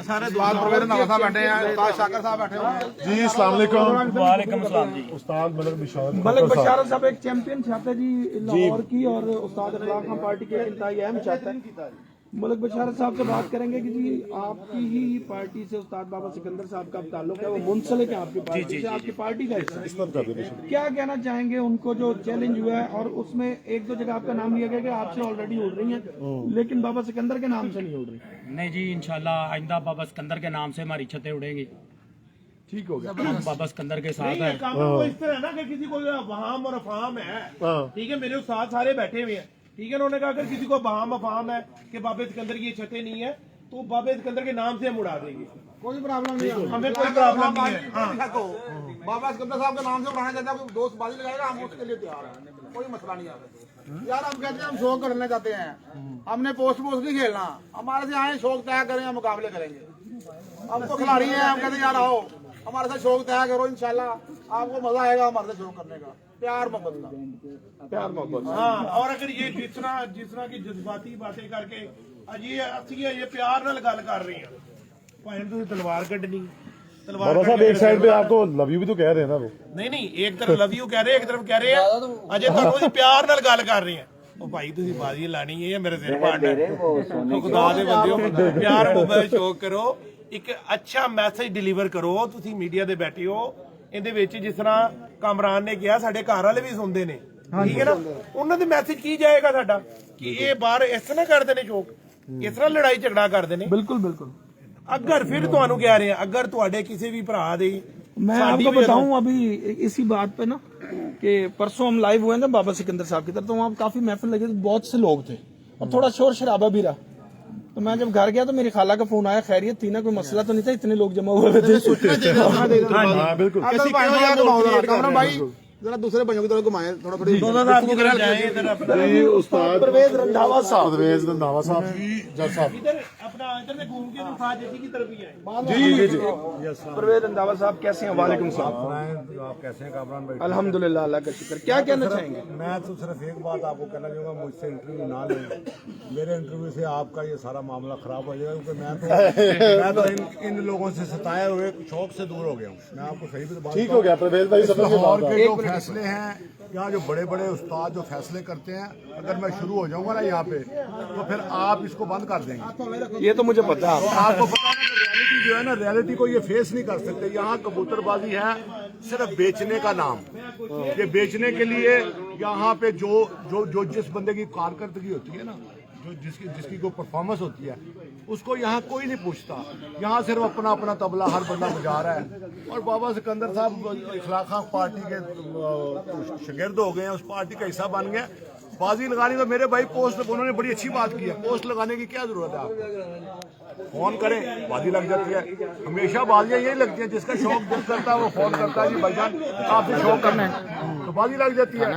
सारे बात प्रोफेसर नवाज साहब बैठे हैं, उस्ताद शाकर साहब बैठे हुए हैं। जी, अस्सलाम वालेकुम। वालेकुम अस्सलाम जी। उस्ताद मलक बिशारत मलक बशार साहब एक चैंपियन छात्र जी लाहौर की, और उस्ताद इखलाक खान पार्टी के इंतहाई अहम छात्र हैं। मलक बशार साहब से बात करेंगे कि जी आपकी ही पार्टी से उस्ताद बाबा सिकंदर साहब का ताल्लुक है, वो मुंसलिक है आपकी पार्टी से, आपकी पार्टी का हिस्सा है। क्या कहना चाहेंगे उनको जो चैलेंज हुआ है, और उसमें एक दो जगह आपका नाम लिया गया कि आपसे ऑलरेडी उड़ रही है, लेकिन बाबा सिकंदर के नाम से नहीं उड़ रही? नहीं जी, इंशाल्लाह आइंदा बाबा सिकंदर के नाम से हमारी छतें उड़ेंगी। ठीक हो गया। बाबा सिकंदर के साथ नहीं, है। ये काम को इस तरह है ना कि किसी को वहाम और अफाम है, ठीक है, मेरे उस्ताद सारे बैठे हुए हैं, ठीक है, उन्होंने कहा अगर किसी को वहाम अफाम है कि बाबा सिकंदर की ये छतें नहीं है तो बाबा सिकंदर के नाम से हम उड़ा देंगे, कोई प्रॉब्लम नहीं है, हमें कोई प्रॉब्लम नहीं है। बाबा सिकंदर साहब के नाम से उठाना चाहते हैं, कोई दोस्त बाजी लगाएगा, हम उसके लिए तैयार हैं, कोई मसला नहीं है यार। हम कहते हैं हम शौक करना चाहते हैं, हमने पोस्ट नहीं खेलना, हमारे से आए शौक तय करें, हम मुकाबले करेंगे। हम तो खिलाड़ी हैं, हम कहते हैं यार आओ हमारे साथ शौक तय करो, इंशाल्लाह आपको मजा आएगा हमारे साथ शौक करने का, प्यार मोहब्बत का, प्यार मोहब्बत। हाँ, और अगर ये जितना की जज्बाती बातें करके ये असली ये प्यार नाल गल कर रहे हैं, भाई तुम तलवार कटनी, तलवार बाबा साहब एक साइड पे आपको लव यू भी तो कह रहे हैं ना वो। नहीं, एक तरफ लव यू कह रहे हैं, एक तरफ कह रहे हैं अजय ਤੁਹਾਨੂੰ प्यार नाल गल कर रहे हैं। ਉਹ ਭਾਈ ਤੁਸੀਂ ਬਾਜ਼ੀ ਲਾਣੀ ਹੈ, ਮੇਰੇ ਸਿਰ ਪਾੜਨਾ ਹੈ, ਖੁਦਾ ਦੇ ਬੰਦਿਓ ਪਿਆਰ ਮੁਹੱਬਤ ਸ਼ੋ ਕਰੋ, ਇੱਕ ਅੱਛਾ ਮੈਸੇਜ ਡਿਲੀਵਰ ਕਰੋ। ਤੁਸੀਂ ਮੀਡੀਆ ਦੇ ਬੈਠੇ ਹੋ, ਇਹਦੇ ਵਿੱਚ ਜਿਸ ਤਰ੍ਹਾਂ ਕਾਮਰਾਨ ਨੇ ਕਿਹਾ ਸਾਡੇ ਘਰ ਵਾਲੇ ਵੀ ਸੁਣਦੇ ਨੇ, ਠੀਕ ਹੈ ਨਾ, ਉਹਨਾਂ ਦੇ ਮੈਸੇਜ ਕੀ ਜਾਏਗਾ ਸਾਡਾ ਕਿ ਇਹ ਬਾਹਰ ਇਸ ਤਰ੍ਹਾਂ ਕਰਦੇ ਨੇ ਸ਼ੌਕ, ਇਸ ਤਰ੍ਹਾਂ ਲੜਾਈ ਝਗੜਾ ਕਰਦੇ ਨੇ। बिल्कुल बिल्कुल। ਅਗਰ ਫਿਰ ਤੁਹਾਨੂੰ ਕਹਿ ਰਹੇ ਆ, ਅਗਰ ਤੁਹਾਡੇ ਕਿਸੇ ਵੀ ਭਰਾ ਦੀ मैं आपको बताऊं अभी इसी बात पे ना कि परसों हम लाइव हुए ना बाबा सिकंदर साहब की तरफ, तो वहाँ काफी महफिल लगी, बहुत से लोग थे और थोड़ा शोर शराबा भी रहा। तो मैं जब घर गया तो मेरी खाला का फोन आया, खैरियत थी ना, कोई मसला तो नहीं था, इतने लोग जमा हुए थे। हाँ बिल्कुल। भाई जरा दूसरे भाइयों की तरफ घुमाए थोड़ा उस्ताद परवेज रंधावा साहब, परवेज रंधावा साहब जज साहब, इधर अपना इधर से घूम के उस्ताद जी की तरफ ही है। जी जी परवेज रंधावा साहब कैसे हैं? वालेकुम सलाम। आप कैसे हैं कामरान भाई? अल्हम्दुलिल्लाह, अल्लाह का शुक्र। क्या कहना चाहेंगे? मैं तो सिर्फ एक बात आपको कहना चाहूँगा, मुझसे इंटरव्यू ना लें, मेरे इंटरव्यू से आपका ये सारा मामला खराब हो जाएगा, क्योंकि मैं तो इन लोगों से सताए हुए शौक से दूर हो गया हूँ। मैं आपको सही बात ठीक हो गया परवेज भाई, समझ में लाहौर बात के आ जो फैसले हैं, यहाँ जो बड़े बड़े उस्ताद जो फैसले करते हैं, अगर मैं शुरू हो जाऊंगा ना यहाँ पे तो फिर आप इसको बंद कर देंगे। ये तो मुझे पता है। तो आपको पता है रियलिटी जो है ना, रियलिटी को ये फेस नहीं कर सकते। यहाँ कबूतरबाजी है सिर्फ बेचने का नाम, ये बेचने के लिए यहाँ पे जो जिस बंदे की कारकर्दगी होती है ना, जो जिसकी कोई परफॉर्मेंस होती है, उसको यहाँ कोई नहीं पूछता। यहाँ सिर्फ अपना अपना तबला हर बंदा बजा रहा है। और बाबा सिकंदर साहब इखलाक खां पार्टी के शागिर्द हो गए हैं, उस पार्टी का हिस्सा बन गए। बाजी लगानी तो मेरे भाई पोस्ट, उन्होंने बड़ी अच्छी बात की है, पोस्ट लगाने की क्या जरूरत है आपको? फोन करें, बाजी लग जाती है। हमेशा बाजियां यही लगती हैं, जिसका शौक दिल करता है वो फोन करता है, जी भाईजान आपसे शौक करना है, तो बाजी लग जाती है।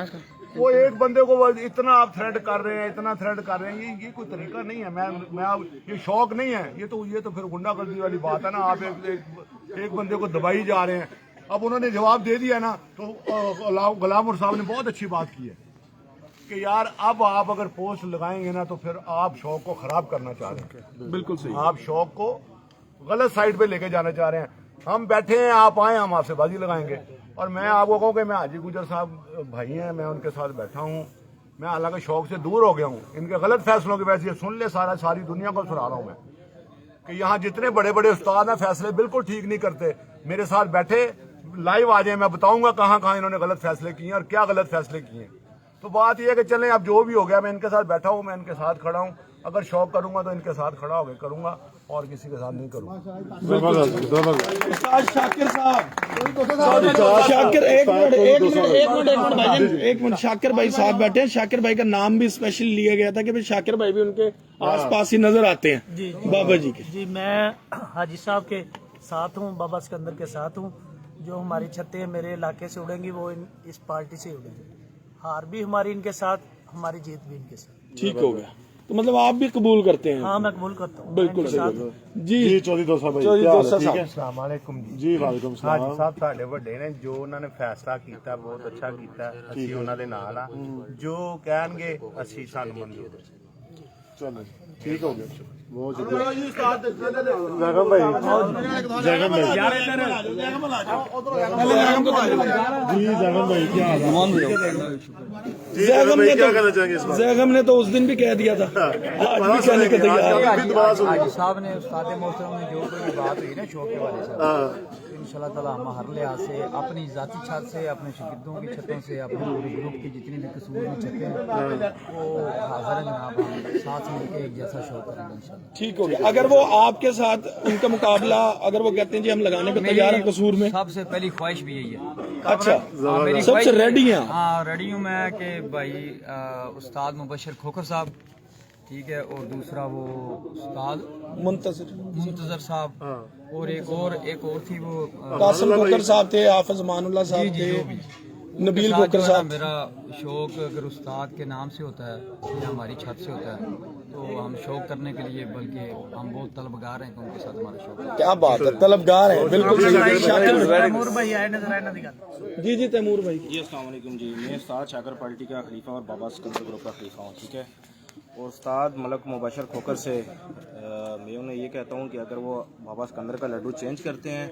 वो एक बंदे को इतना आप थ्रेड कर रहे हैं, इतना थ्रेड कर रहे हैं, ये कोई तरीका नहीं है। मैं अब ये शौक नहीं है, ये तो फिर गुंडागर्दी वाली बात है ना। आप एक बंदे को दबाई जा रहे हैं। अब उन्होंने जवाब दे दिया ना, तो गुलाम साहब ने बहुत अच्छी बात की है कि यार अब आप अगर पोस्ट लगाएंगे ना तो फिर आप शौक को खराब करना चाह रहे हैं। बिल्कुल सही। आप शौक को गलत साइड पे लेके जाना चाह रहे हैं। हम बैठे हैं, आप आए, हम आपसे बाजी लगाएंगे। और मैं आपको कहूँ कि मैं हाजी गुजर साहब भाई हैं, मैं उनके साथ बैठा हूँ। मैं हालांकि शौक से दूर हो गया हूँ, इनके गलत फैसलों की वजह से सुन ले सारी दुनिया को सुना रहा हूँ मैं कि यहाँ जितने बड़े बड़े उस्ताद हैं फैसले बिल्कुल ठीक नहीं करते। मेरे साथ बैठे लाइव आ जाए, मैं बताऊंगा कहाँ कहाँ इन्होंने गलत फैसले किए और क्या गलत फैसले किए। तो बात यह है कि चलें, अब जो भी हो गया, मैं इनके साथ बैठा हूँ, मैं इनके साथ खड़ा हूँ। अगर शौक करूंगा तो इनके साथ खड़ा होकर करूंगा और किसी के साथ नहीं करूंगा। शाकिर साहब, शाकिर एक मिनट शाकिर भाई साहब बैठे हैं। शाकिर भाई का नाम भी स्पेशल लिया गया था कि भाई शाकिर भाई भी उनके आसपास ही नजर आते हैं जी बाबा जी के। जी मैं हाजी साहब के साथ हूँ, बाबा सिकंदर के साथ हूँ। जो हमारी छतें मेरे इलाके से उड़ेंगी वो इस पार्टी से उड़ेंगी। हार भी हमारी इनके साथ, हमारी जीत भी इनके साथ। ठीक हो गया, तो मतलब आप भी कबूल करते हैं? हाँ मैं कबूल करता हूँ। बिल्कुल सही जी। चौधरी दोसा भाई, अस्सलाम वालेकुम जी। वालेकुम सलाम। हाजी साहब ਸਾਡੇ ਵੱਡੇ ਨੇ, ਜੋ ਉਹਨਾਂ ਨੇ ਫੈਸਲਾ ਕੀਤਾ ਬਹੁਤ ਅੱਛਾ ਕੀਤਾ, ਅਸੀਂ ਉਹਨਾਂ ਦੇ ਨਾਲ ਆ। ਜੋ ਕਹਿਣਗੇ ਅਸੀਂ ਸਾਨੂੰ ਮਨਜ਼ੂਰ ਹੈ। चलो ठीक हो गया, बहुत शुक्रिया। जैगम भाई, जैगम भाई जी, जैगम भाई क्या हाल है? जैगम ने तो उस दिन भी कह दिया था, आज भी कहने के तैयार। हाजी साहब ने उस्ताद मोहतरम ने जो कोई बात हुई ना शौक के वाले से, इंशाल्लाह ताला हम हर लिहाज से अपनी ذاتی छत से, अपने शागिर्दों की छतों से, अपने पूरे ग्रुप की जितनी भी कसूर में छतें हैं वो हाजिर हैं जनाब, हम साथ मिलकर एक जैसा शो करेंगे इंशाल्लाह। ठीक हो गया। अगर वो आपके साथ उनका मुकाबला, अगर वो कहते हैं जी हम लगाने को तैयार हैं कसूर में, सबसे पहली ख्वाहिश भी यही है। अच्छा, हाँ, मेरी सबसे ख्वाहिश- रेडी हैं? हाँ रेडी हूँ मैं कि भाई उस्ताद मुबशर खोखर साहब, ठीक है, और दूसरा वो उस्ताद मुंतजर साहब, और एक और थी वो कासिम खोकर साहब थे, हाफिज मानुल्लाह साहब थे, नबील खोकर साहब। मेरा शौक अगर उस्ताद के नाम से होता है या हमारी छत से होता है तो हम शौक करने के लिए, बल्कि हम बहुत तलबगार हैं कि उनके साथ हमारा शौक है। क्या बात है, तलबगार है, बिल्कुल तैमूर भाई आए नजर आए ना दिखा। जी तैमूर भाई। जी अस्सलाम वालेकुम जी, मैं उस्ताद शाकर पार्टी का खलीफा और बाबा सिकंदर ग्रुप का खलीफा हूँ, ठीक है। और उस्ताद मलक मुबशर खोकर से मैं उन्हें ये कहता हूँ कि अगर वो बाबा सिकंदर का लड्डू चेंज करते हैं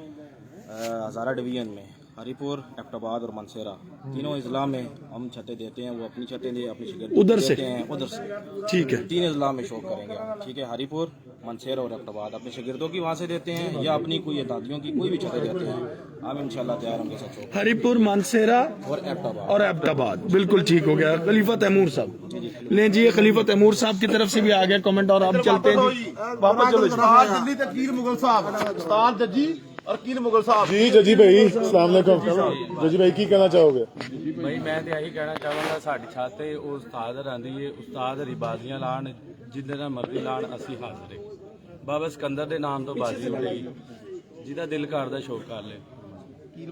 हज़ारा डिवीज़न में हरीपुर, एबटाबाद और मनसेरा तीनों अजला में हम छतें देते हैं, वो अपनी छतें दे अपनी शिगर उधर से देते हैं, उधर से, ठीक है। 3 अजला में शो करेंगे हम, ठीक है। हरीपुर, मनसेरा और एबटाबाद अपने शागिर्दों की वहाँ से देते हैं या अपनी कोई दादियों की कोई भी छतें देते हैं, हम इंशाल्लाह तैयार होंगे सब शो हरीपुर, मानसेरा और एबटाबाद, बिल्कुल ठीक हो गया। खलीफा तैमूर साहब ले जी, खलीफा तैमूर साहब की तरफ से भी आ गया कमेंट, और आप चलते हैं जी वापस चलो। उस्ताद जल्दी तकीर मुगल साहब, उस्ताद जजी और कीर मुगल साहब। जी जजी भाई, अस्सलाम वालेकुम। जजी भाई की कहना चाहोगे? भाई मैं तो यही कहना चाहांगा, साडी छत ते ਉਹ ਉਸਤਾਦ ਰਹਿੰਦੀ ਏ, ਉਸਤਾਦ ਹਰੀ ਬਾਜ਼ੀਆਂ ਲਾਣ, ਜਿੰਨੇ ਦਾ ਮਰਜ਼ੀ ਲਾਣ, ਅਸੀਂ ਹਾਜ਼ਰ ਏ। ਬਾਬਾ ਸਿਕੰਦਰ ਦੇ ਨਾਮ ਤੋਂ ਬਾਜ਼ੀ ਹੋਏਗੀ, ਜਿਹਦਾ ਦਿਲ ਕਰਦਾ ਸ਼ੌਕ ਕਰ ਲੇ। जी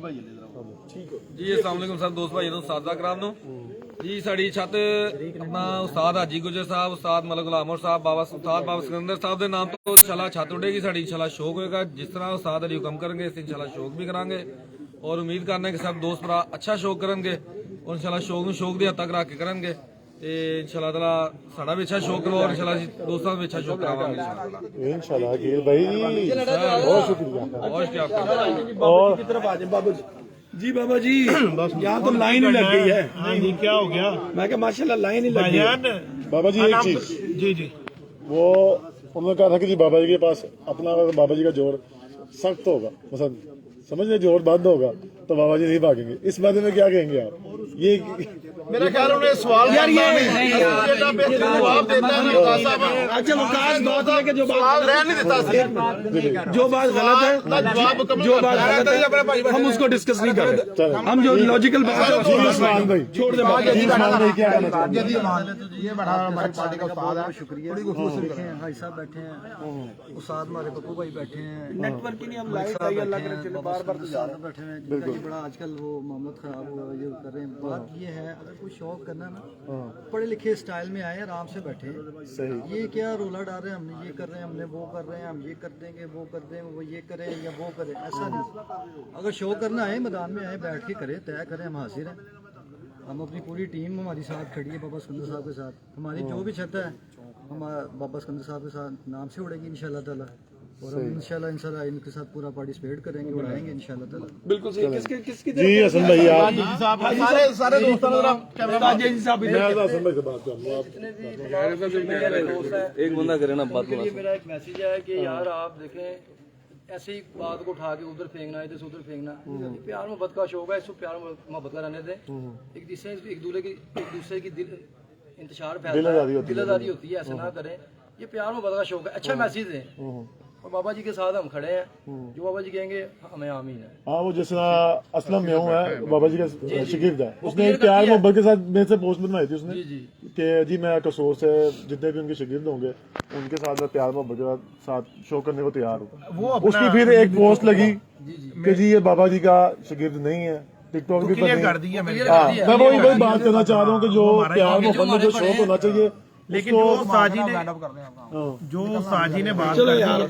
अस्सलाम वालेकुम सब दोस्त भाई सादा कराम नो जी। साड़ी छत अपना उस्ताद हाजी गुजर साहब, उस्ताद मलक गुलाम साहब, बाबा सिकंदर साहब के नाम तो इंशाल्लाह छत उड़ेगी साड़ी, इंशाल्लाह शौक होएगा। जिस तरह उस्ताद अली हुक्म करेंगे इस इंशाल्लाह शौक भी करांगे, और उम्मीद करने कि सब दोस्त भरा अच्छा शौक करेंगे, और इंशाल्लाह शौक शौक दी हद तक रख के करेंगे, ते इंशाल्लाह ताला साड़ा भी अच्छा शौक करो, और इंशाल्लाह दोस्तों भी अच्छा शौक करावांगे इंशाल्लाह। कीर भाई बहुत शुक्रिया। और की तरफ आ जाए बाबा जी। बाबा जी यहाँ तो लाइन ही लग गई है। हाँ जी, क्या हो गया? मैं क्या माशाल्लाह लाइन ही लग गई है। बाबा जी एक चीज, जी वो उन्होंने कहा था कि जी बाबा जी के पास अपना, अगर बाबा जी का जोर सख्त होगा, मतलब समझ ले जोर बंद होगा, तो बाबा जी नहीं भागेंगे। इस बारे में क्या कहेंगे आप? ये मेरा ख्याल उन्हें सवाल यार ये जवाब देता है ना साहब। अच्छा मुकास बात है कि जो सवाल बात रह नहीं देता, जो बात गलत है, जो बात गलत है हम उसको डिस्कस नहीं कर रहे, हम जो लॉजिकल बात है छोड़ दे। ये बड़ा हमारी पार्टी का उस्ताद है, शुक्रिया। भाई साहब बैठे हैं, उस्ताद हमारे पप्पू भाई बैठे हैं, नेटवर्क की नहीं हम लाइव चाहिए, अल्लाह करे चले बार-बार बैठे हैं, जिनका कि बड़ा आजकल वो मामला खराब हुआ ये कर रहे हैं। बात ये है, अगर कोई शौक करना ना, पढ़े लिखे स्टाइल में आए, आराम से बैठे, ये क्या रोला डाल रहे हैं, हमने ये कर रहे हैं, हमने वो कर रहे हैं, हम ये कर देंगे, वो कर देंगे, वो ये करें या वो करें, ऐसा नहीं। अगर शौक करना है मैदान में आए, बैठ के करें, तय करें, हम हाजिर हैं। हम अपनी पूरी टीम हमारी साथ खड़ी है बाबा सिकंदर साहब के साथ। हमारी जो भी छत है हम बाबा सिकंदर साहब के साथ नाम से उड़ेगी इंशाल्लाह ताला, और हम इंशाल्लाह इनके साथ पूरा पार्टिसिपेट करेंगे, उड़ाएंगे इंशाल्लाह ताला। बिल्कुल सही। किसकी जी हसन भाई आप सारे दोस्तों ने हसन भाई से बात करूंगा। एक बंदा करे ना बात। मेरा एक मैसेज है कि यार आप देखें, ऐसे ही बात को उठा के उधर फेंकना, इधर से उधर फेंकना, प्यार मोहब्बत का शौक है, इसको प्यार मोहब्बत का रहने दें। एक दूसरे की दिल इंतशार दिलदारी होती है, ऐसा ना करें। ये प्यार मोहब्बत का शौक है, अच्छा मैसेज है, और बाबा जी के साथ हम खड़े हैं, जो बाबा जी कहेंगे हमें आमीन है। हाँ, वो जिस तरह असलम में हूँ है, बाबा जी का शिगिर्द है, उसने एक प्यार मोहब्बत के साथ मेरे से पोस्ट बनवाई थी उसने कि जी मैं कसौर से जितने भी उनके शिगिर्द होंगे उनके साथ मैं प्यार मोहब्बत के साथ शो करने को तैयार हूँ। उसकी फिर एक पोस्ट लगी कि जी ये बाबा जी का शिगिर्द नहीं है, टिकटॉक भी कर दी है मैंने। मैं वही बात करना चाह रहा हूँ कि जो प्यार मोहब्बत में जो शौक होना चाहिए, लेकिन जो साजी ने बात चलो यार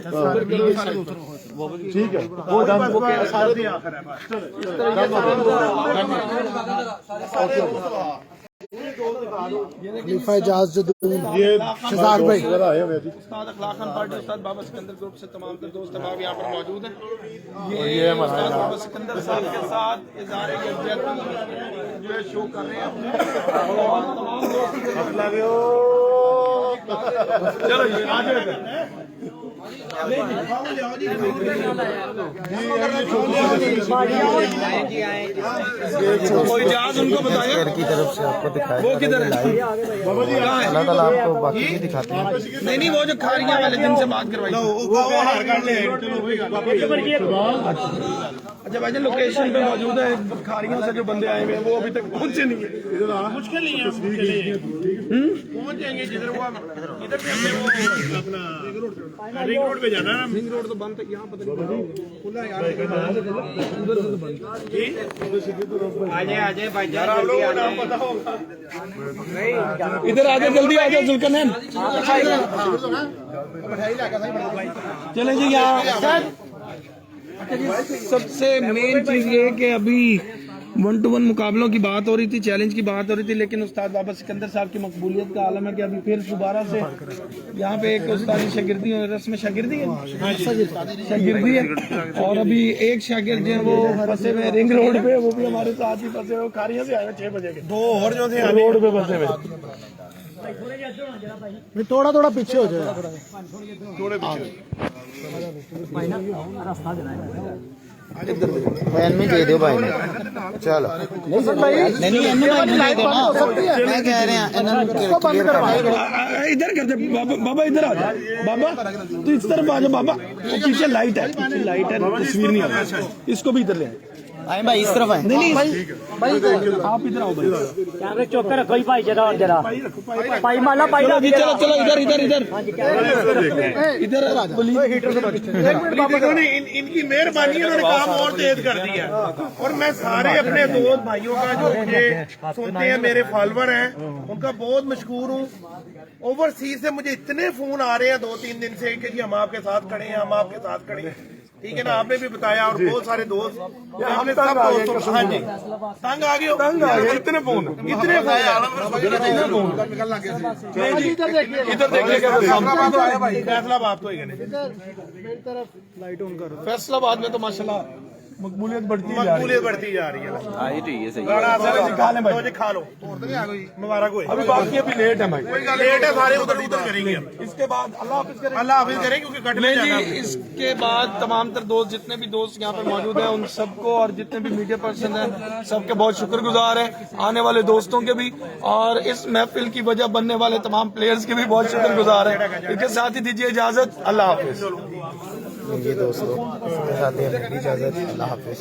ठीक है वो खलीफा इजाज ये शहजाद भाई आए हुए थे। उस्ताद अखलाकन पार्टी, उस्ताद बाबा सिकंदर ग्रुप से तमाम तर दोस्त अब यहाँ पर मौजूद हैं। ये हमारा उस्ताद बाबा सिकंदर साहब के साथ इज़हार यकजहती जो है शो कर रहे हैं अपने, और तमाम दोस्त चलो जी आ जाओ कोई इजाज़त उनको बताया की तरफ से आपको दिखाया वो किधर है अल्लाह ताला आपको बाकी भी दिखाते हैं। नहीं वो जो खारियां वाले जिनसे बात करवाई अच्छा भाई लोकेशन पे मौजूद है खारियों से जो बंदे आए हुए हैं वो अभी तक पहुंचे नहीं है मुश्किल नहीं है पहुंच जाएंगे जिधर वो इधर पे हमने वो अपना रिंग रोड पे जाना है रिंग रोड तो बंद है यहाँ पता नहीं खुला है यार उधर से तो बंद आ जाए भाई यार आप लोगों को नाम पता होगा इधर आ जाए जल्दी आ जाओ जुल्कनैन चलें जी यहाँ सबसे मेन चीज ये कि अभी 1-to-1 मुकाबलों की बात हो रही थी, चैलेंज की बात हो रही थी, लेकिन उस्ताद बाबा सिकंदर साहब की मकबूलियत का आलम है कि अभी फिर दोबारा से यहाँ पे एक उस्तादी शागिर्दी रस्म शागिर्दी है शागिर्दी है और अभी एक शागिर्द जो है वो फंसे हुए रिंग रोड पे, वो भी हमारे साथ ही फंसे हुए खारियां से आए 6 बजे के 2 और जो थे रोड पे फंसे हुए थोड़ा थोड़ा पीछे हो जाए बयान में दे दो भाई ने चलो मैं कह रहे हैं इधर करते बाबा इधर आ जाओ बाबा तू इस तरफ आ जाओ बाबा पीछे लाइट है तस्वीर नहीं आ रही इसको भी इधर ले आए भाई इस तरफ आए नहीं भाई आप इधर आओ भाई कैमरे चौक रखो भाई जरा और जरा भाई माला भाई चलो चलो इधर इधर इधर इधर इनकी मेहरबानी उन्होंने काम और तेज कर दिया और मैं सारे अपने दोस्त भाइयों का जो मुझे सुनते हैं मेरे फॉलोअर हैं उनका बहुत मशहूर हूँ। ओवरसीज से मुझे इतने फोन आ रहे हैं 2-3 दिन से कि जी हम आपके साथ खड़े हैं हम आपके साथ खड़े हैं। ठीक है ना, आपने भी बताया और बहुत सारे दोस्त हमने सब दोस्तों हाँ जी तंग आ गए इतने फोन इतने इधर देखिएगा फैसलाबाद तो फैसलाबाद में तो माशाल्लाह मकबूलियत बढ़ती जा रही है खा लो मुबारक हो अभी बाकी अभी लेट है भाई लेट है सारे उधर उधर करेंगे इसके बाद अल्लाह हाफिज करें क्योंकि कटने जी इसके बाद तमाम तर दोस्त जितने भी दोस्त यहाँ पे मौजूद हैं उन सबको और जितने भी मीडिया पर्सन हैं सबके बहुत शुक्रगुजार हैं आने वाले दोस्तों के भी और इस महफिल की वजह बनने वाले तमाम प्लेयर्स के भी बहुत शुक्रगुजार हैं। इसके साथ ही दीजिए इजाजत अल्लाह हाफिज। ये दोस्तों इजाजत अल्लाह हाफिज।